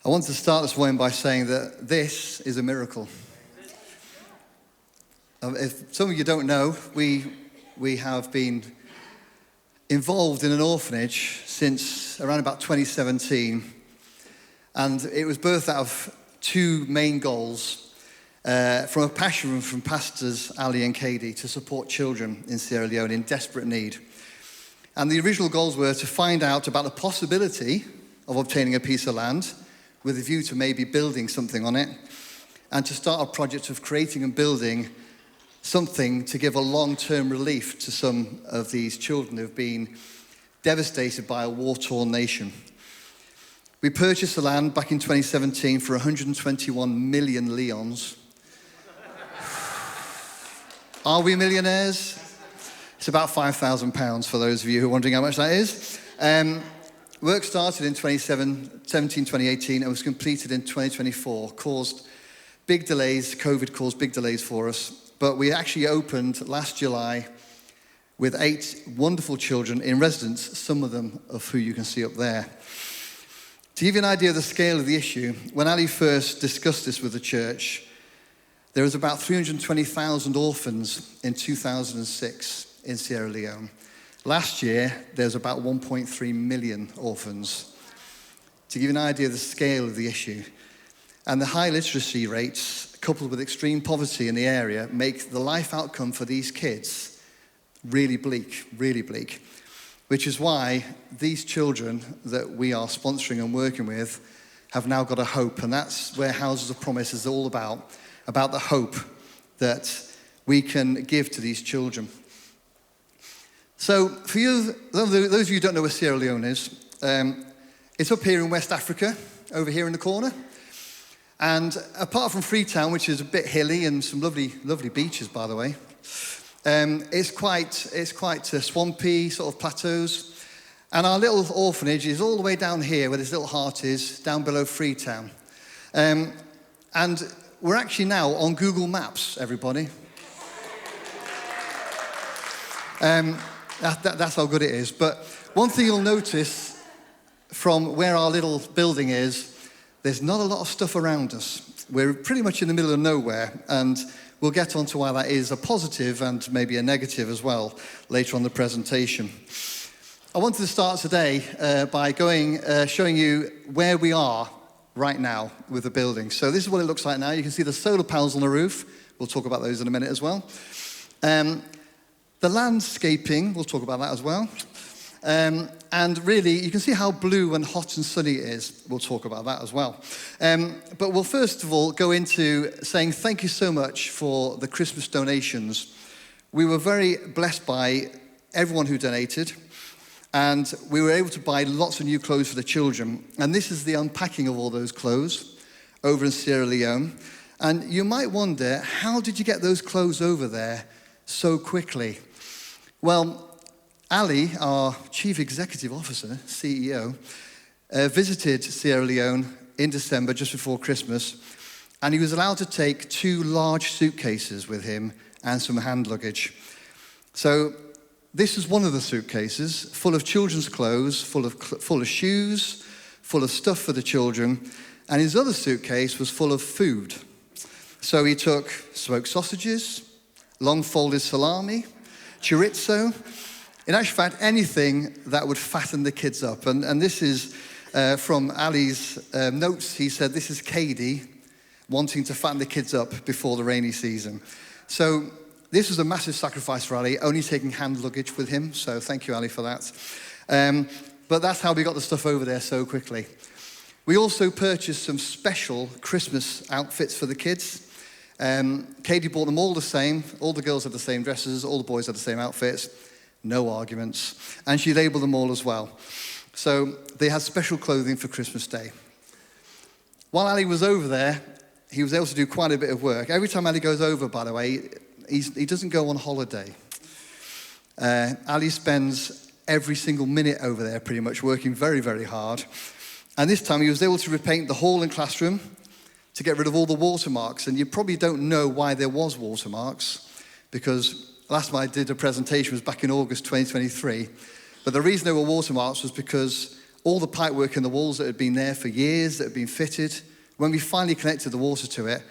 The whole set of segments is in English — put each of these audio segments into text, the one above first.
I want to start this morning by saying that this is a miracle. If some of you don't know, we have been involved in an orphanage since around about 2017, and it was birthed out of two main goals from a passion from Pastors Ali and Katie to support children in Sierra Leone in desperate need. And the original goals were to find out about the possibility of obtaining a piece of land with a view to maybe building something on it, and to start a project of creating and building something to give a long-term relief to some of these children who have been devastated by a war-torn nation. We purchased the land back in 2017 for 121 million leons. Are we millionaires? It's about £5,000 for those of you who are wondering how much that is. Work started in 2017, 2018, and was completed in 2024. Caused big delays, COVID caused big delays for us, but we actually opened last July with 8 wonderful children in residence, some of them of who you can see up there. To give you an idea of the scale of the issue, when Ali first discussed this with the church, there was about 320,000 orphans in 2006 in Sierra Leone. Last year, there's about 1.3 million orphans. To give you an idea of the scale of the issue. And the high literacy rates, coupled with extreme poverty in the area, make the life outcome for these kids really bleak, which is why these children that we are sponsoring and working with have now got a hope, and that's where Houses of Promise is all about the hope that we can give to these children. So for you, those of you who don't know where Sierra Leone is, it's up here in West Africa, over here in the corner. And apart from Freetown, which is a bit hilly and some lovely beaches, by the way, it's quite swampy sort of plateaus. And our little orphanage is all the way down here where this little heart is, down below Freetown. And we're actually now on Google Maps, everybody. That's how good it is. But one thing you'll notice from where our little building is, there's not a lot of stuff around us. We're pretty much in the middle of nowhere, and we'll get on to why that is a positive and maybe a negative as well later on the presentation. I wanted to start today by showing you where we are right now with the building. So this is what it looks like now. You can see the solar panels on the roof. We'll talk about those in a minute as well. The landscaping, we'll talk about that as well. And really, you can see how blue and hot and sunny it is. We'll talk about that as well. But we'll first of all go into saying thank you so much for the Christmas donations. We were very blessed by everyone who donated, and we were able to buy lots of new clothes for the children. And this is the unpacking of all those clothes over in Sierra Leone. And you might wonder, how did you get those clothes over there so quickly? Well, Ali, our Chief Executive Officer, CEO, visited Sierra Leone in December, just before Christmas, and he was allowed to take 2 large suitcases with him and some hand luggage. So this is one of the suitcases, full of children's clothes, full of shoes, full of stuff for the children, and his other suitcase was full of food. So he took smoked sausages, long-folded salami, chorizo, in actual fact, anything that would fatten the kids up. And this is from Ali's notes. He said, this is Katie wanting to fatten the kids up before the rainy season. So this was a massive sacrifice for Ali, only taking hand luggage with him. So thank you, Ali, for that. But that's how we got the stuff over there so quickly. We also purchased some special Christmas outfits for the kids. Katie bought them all the same. All the girls had the same dresses. All the boys had the same outfits. No arguments. And she labeled them all as well. So they had special clothing for Christmas Day. While Ali was over there, he was able to do quite a bit of work. Every time Ali goes over, by the way, he doesn't go on holiday. Ali spends every single minute over there pretty much working very, very hard. And this time he was able to repaint the hall and classroom to get rid of all the watermarks. And you probably don't know why there was watermarks, because last time I did a presentation was back in August 2023. But the reason there were watermarks was because all the pipework in the walls that had been there for years, that had been fitted. When we finally connected the water to it,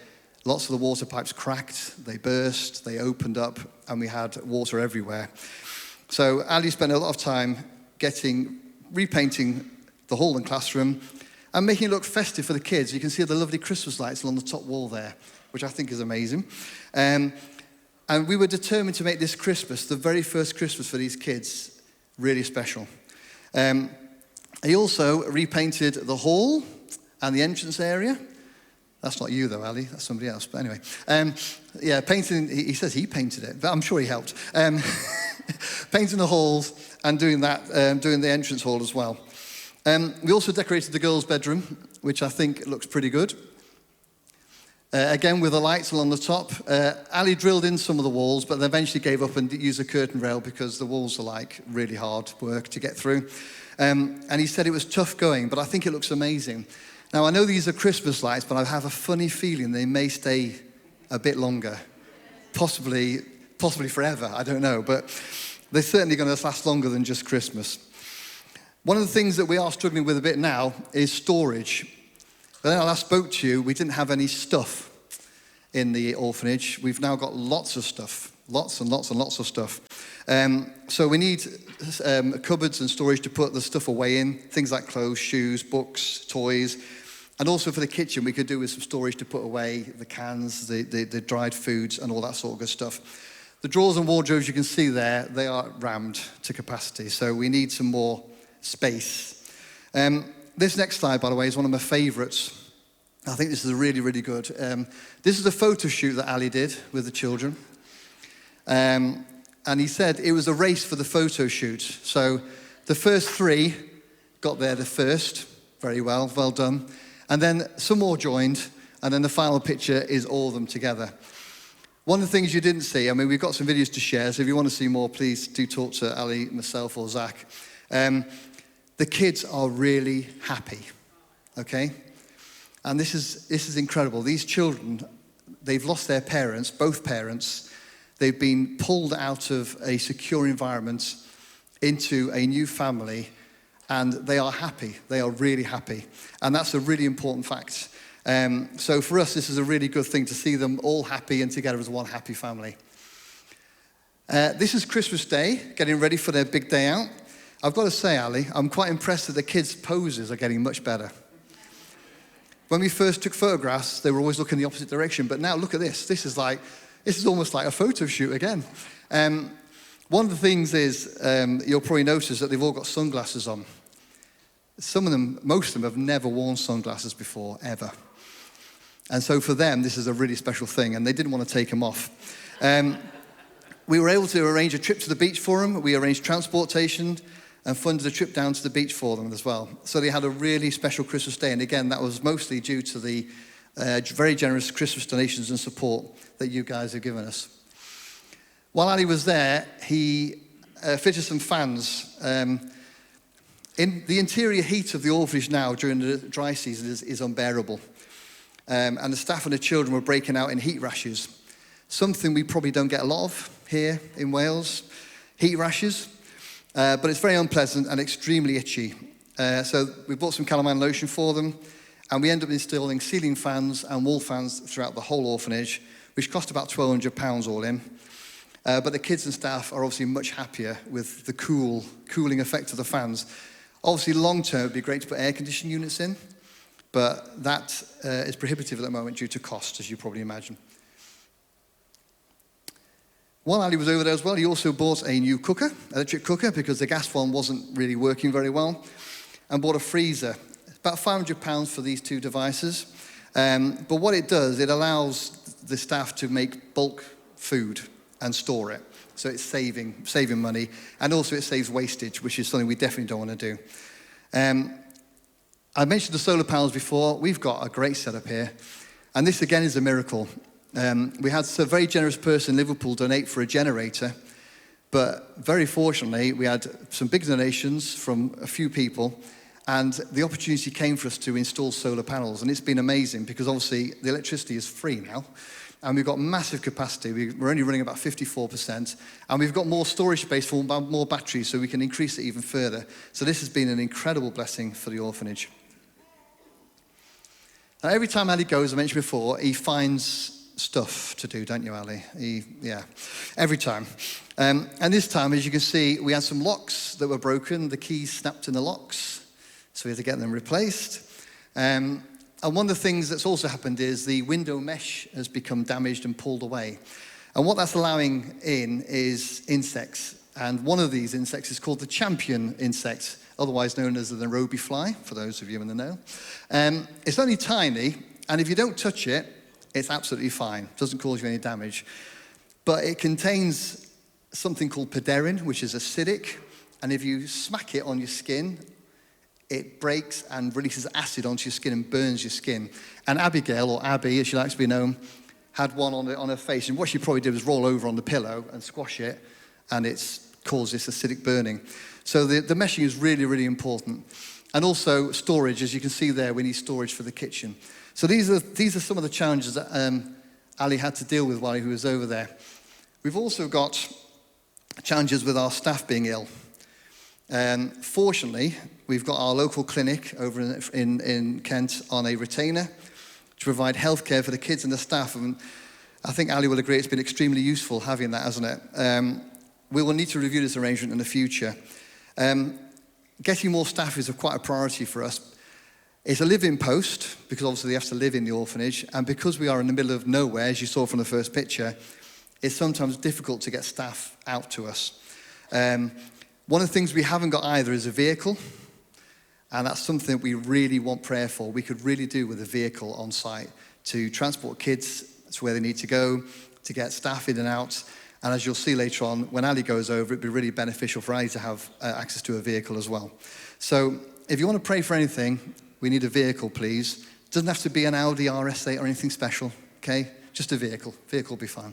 lots of the water pipes cracked, they burst, they opened up, and we had water everywhere. So Ali spent a lot of time repainting the hall and classroom and making it look festive for the kids. You can see the lovely Christmas lights along the top wall there, which I think is amazing. And we were determined to make this Christmas, the very first Christmas for these kids, really special. He also repainted the hall and the entrance area. That's not you though, Ali, that's somebody else. But anyway, painting, he says he painted it, but I'm sure he helped. Painting the halls and doing the entrance hall as well. We also decorated the girls' bedroom, which I think looks pretty good. Again, with the lights along the top. Ali drilled in some of the walls, but then eventually gave up and used a curtain rail because the walls are like really hard work to get through. And he said it was tough going, but I think it looks amazing. Now, I know these are Christmas lights, but I have a funny feeling they may stay a bit longer. Possibly forever, I don't know. But they're certainly going to last longer than just Christmas. One of the things that we are struggling with a bit now is storage. When I last spoke to you, we didn't have any stuff in the orphanage. We've now got lots of stuff, lots and lots and lots of stuff. So we need cupboards and storage to put the stuff away in, things like clothes, shoes, books, toys. And also for the kitchen, we could do with some storage to put away the cans, the dried foods, and all that sort of good stuff. The drawers and wardrobes you can see there, they are rammed to capacity, so we need some more space. This next slide, by the way, is one of my favourites. I think this is really, really good. This is a photo shoot that Ali did with the children. And he said it was a race for the photo shoot. So the first three got there the first. Very well done. And then some more joined, and then the final picture is all of them together. One of the things you didn't see, I mean, we've got some videos to share, so if you want to see more, please do talk to Ali, myself, or Zach. The kids are really happy, okay? And this is incredible. These children, they've lost their parents, both parents. They've been pulled out of a secure environment into a new family, and they are happy. They are really happy. And that's a really important fact. So for us, this is a really good thing to see them all happy and together as one happy family. This is Christmas Day, getting ready for their big day out. I've got to say, Ali, I'm quite impressed that the kids' poses are getting much better. When we first took photographs, they were always looking the opposite direction, but now look at this. This is almost like a photo shoot again. One of the things is, you'll probably notice that they've all got sunglasses on. Some of them, most of them have never worn sunglasses before, ever. And so for them, this is a really special thing, and they didn't want to take them off. We were able to arrange a trip to the beach for them. We arranged transportation and funded a trip down to the beach for them as well. So they had a really special Christmas day. And again, that was mostly due to the very generous Christmas donations and support that you guys have given us. While Ali was there, he fitted some fans. In the interior heat of the orphanage now during the dry season is unbearable. And the staff and the children were breaking out in heat rashes. Something we probably don't get a lot of here in Wales, heat rashes. But it's very unpleasant and extremely itchy. So we bought some calamine lotion for them, and we ended up installing ceiling fans and wall fans throughout the whole orphanage, which cost about £1,200 all in. But the kids and staff are obviously much happier with the cooling effect of the fans. Obviously, long term, it would be great to put air conditioning units in, but that is prohibitive at the moment due to cost, as you probably imagine. While Ali was over there as well, he also bought a new cooker, electric cooker, because the gas one wasn't really working very well, and bought a freezer. About £500 for these two devices. But what it does, it allows the staff to make bulk food and store it. So it's saving money, and also it saves wastage, which is something we definitely don't want to do. I mentioned the solar panels before. We've got a great setup here, and this again is a miracle. We had a very generous person in Liverpool donate for a generator, but very fortunately we had some big donations from a few people, and the opportunity came for us to install solar panels, and it's been amazing because obviously the electricity is free now. and we've got massive capacity. We're only running about 54%, and we've got more storage space for more batteries, so we can increase it even further. So this has been an incredible blessing for the orphanage. Now, every time Ali goes, I mentioned before, he finds stuff to do, don't you, Ali? Every time. And this time, as you can see, we had some locks that were broken. The keys snapped in the locks, so we had to get them replaced. And one of the things that's also happened is the window mesh has become damaged and pulled away. And what that's allowing in is insects. And one of these insects is called the champion insect, otherwise known as the Nairobi fly, for those of you in the know. It's only tiny, and if you don't touch it, it's absolutely fine. It doesn't cause you any damage. But it contains something called piderin, which is acidic, and if you smack it on your skin, it breaks and releases acid onto your skin and burns your skin. And Abigail, or Abby, as she likes to be known, had one on her face, and what she probably did was roll over on the pillow and squash it, and it's caused this acidic burning. So the meshing is really, really important. And also storage, as you can see there, we need storage for the kitchen. So these are some of the challenges that Ali had to deal with while he was over there. We've also got challenges with our staff being ill. Fortunately, we've got our local clinic over in Kent on a retainer to provide healthcare for the kids and the staff. And I think Ali will agree it's been extremely useful having that, hasn't it? We will need to review this arrangement in the future. Getting more staff is quite a priority for us. It's a live-in post, because obviously they have to live in the orphanage, and because we are in the middle of nowhere, as you saw from the first picture, it's sometimes difficult to get staff out to us. One of the things we haven't got either is a vehicle, and that's something that we really want prayer for. We could really do with a vehicle on site to transport kids to where they need to go, to get staff in and out. And as you'll see later on, when Ali goes over, it'd be really beneficial for Ali to have access to a vehicle as well. So if you want to pray for anything, we need a vehicle, please. It doesn't have to be an Audi RS8 or anything special, okay? Just a vehicle. Vehicle will be fine.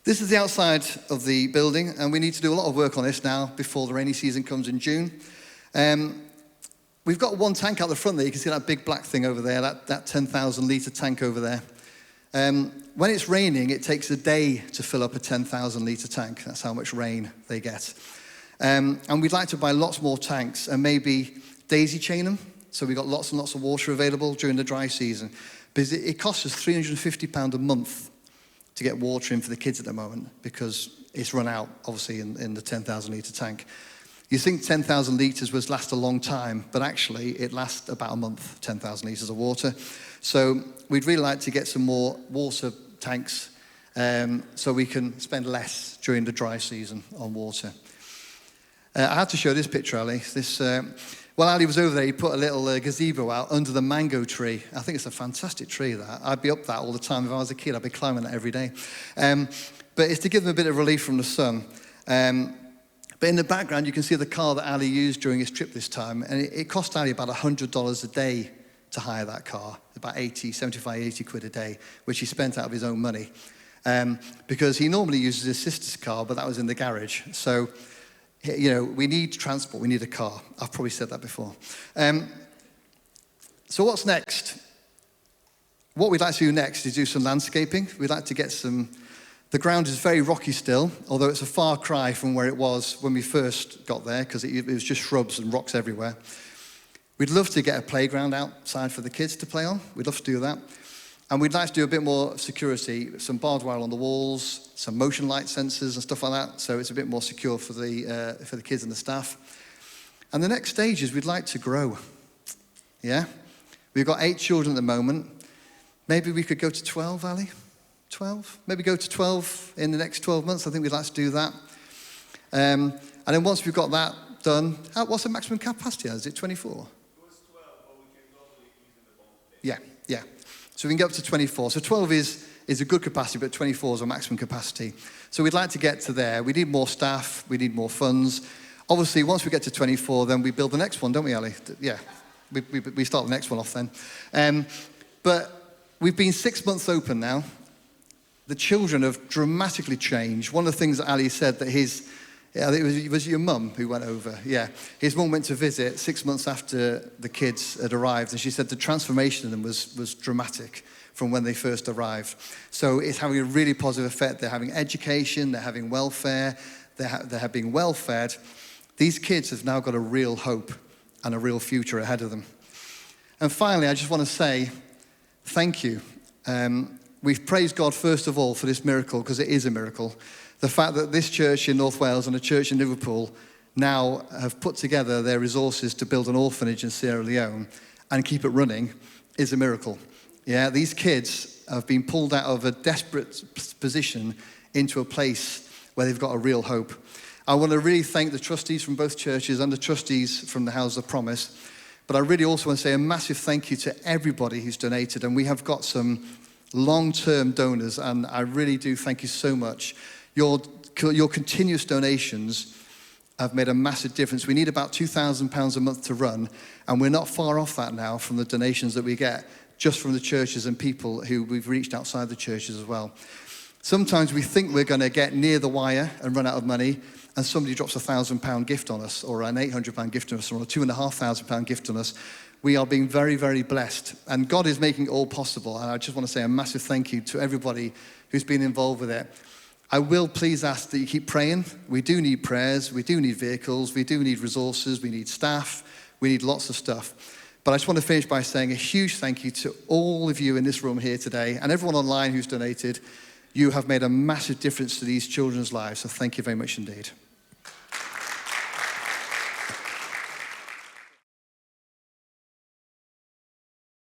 This is the outside of the building, and we need to do a lot of work on this now before the rainy season comes in June. We've got one tank out the front there. You can see that big black thing over there, that 10,000 litre tank over there. When it's raining, it takes a day to fill up a 10,000 litre tank. That's how much rain they get. And we'd like to buy lots more tanks and maybe daisy chain them, so we've got lots and lots of water available during the dry season. Because it costs us £350 a month to get water in for the kids at the moment, because it's run out, obviously, in the 10,000 litre tank. You think 10,000 litres would last a long time, but actually it lasts about a month, 10,000 litres of water. So we'd really like to get some more water tanks so we can spend less during the dry season on water. I had to show this picture, Ali. While Ali was over there, he put a little gazebo out under the mango tree. I think it's a fantastic tree, that. I'd be up that all the time. If I was a kid, I'd be climbing that every day. But it's to give them a bit of relief from the sun. But in the background, you can see the car that Ali used during his trip this time. And it cost Ali about $100 a day to hire that car, about 80 quid a day, which he spent out of his own money. Because he normally uses his sister's car, but that was in the garage. So, you know, we need transport, we need a car. I've probably said that before. So what's next? What we'd like to do next is do some landscaping. We'd like to get the ground is very rocky still, although it's a far cry from where it was when we first got there, because it was just shrubs and rocks everywhere. We'd love to get a playground outside for the kids to play on. We'd love to do that. And we'd like to do a bit more security, some barbed wire on the walls, some motion light sensors and stuff like that, so it's a bit more secure for the kids and the staff. And the next stage is we'd like to grow. Yeah? We've got 8 children at the moment. Maybe we could go to 12, Ali? 12? Maybe go to 12 in the next 12 months. I think we'd like to do that. And then once we've got that done, what's the maximum capacity? Is it 24? It was 12, but we can go to the boat. Yeah. So we can get up to 24. So 12 is a good capacity, but 24 is our maximum capacity. So we'd like to get to there. We need more staff. We need more funds. Obviously, once we get to 24, then we build the next one, don't we, Ali? Yeah. We start the next one off then. But we've been 6 months open now. The children have dramatically changed. One of the things that Ali said that I think it was your mum who went over. Yeah. His mum went to visit 6 months after the kids had arrived, and she said the transformation in them was dramatic. from when they first arrived. So it's having a really positive effect. They're having education, they're having welfare, they're being well fed. These kids have now got a real hope and a real future ahead of them. And finally, I just want to say thank you. We've praised God, first of all, for this miracle, because it is a miracle. The fact that this church in North Wales and a church in Liverpool now have put together their resources to build an orphanage in Sierra Leone and keep it running is a miracle. Yeah, these kids have been pulled out of a desperate position into a place where they've got a real hope. I want to really thank the trustees from both churches and the trustees from the House of Promise. But I really also want to say a massive thank you to everybody who's donated. And we have got some long-term donors, and I really do thank you so much. Your continuous donations have made a massive difference. We need about £2,000 a month to run, and we're not far off that now from the donations that we get just from the churches and people who we've reached outside the churches as well. Sometimes we think we're going to get near the wire and run out of money, and somebody drops a £1,000 gift on us, or an £800 gift on us, or a £2,500 gift on us. We are being very, very blessed, and God is making it all possible. And I just want to say a massive thank you to everybody who's been involved with it. I will please ask that you keep praying. We do need prayers, we do need vehicles, we do need resources, we need staff, we need lots of stuff. But I just want to finish by saying a huge thank you to all of you in this room here today, and everyone online who's donated. You have made a massive difference to these children's lives, so thank you very much indeed.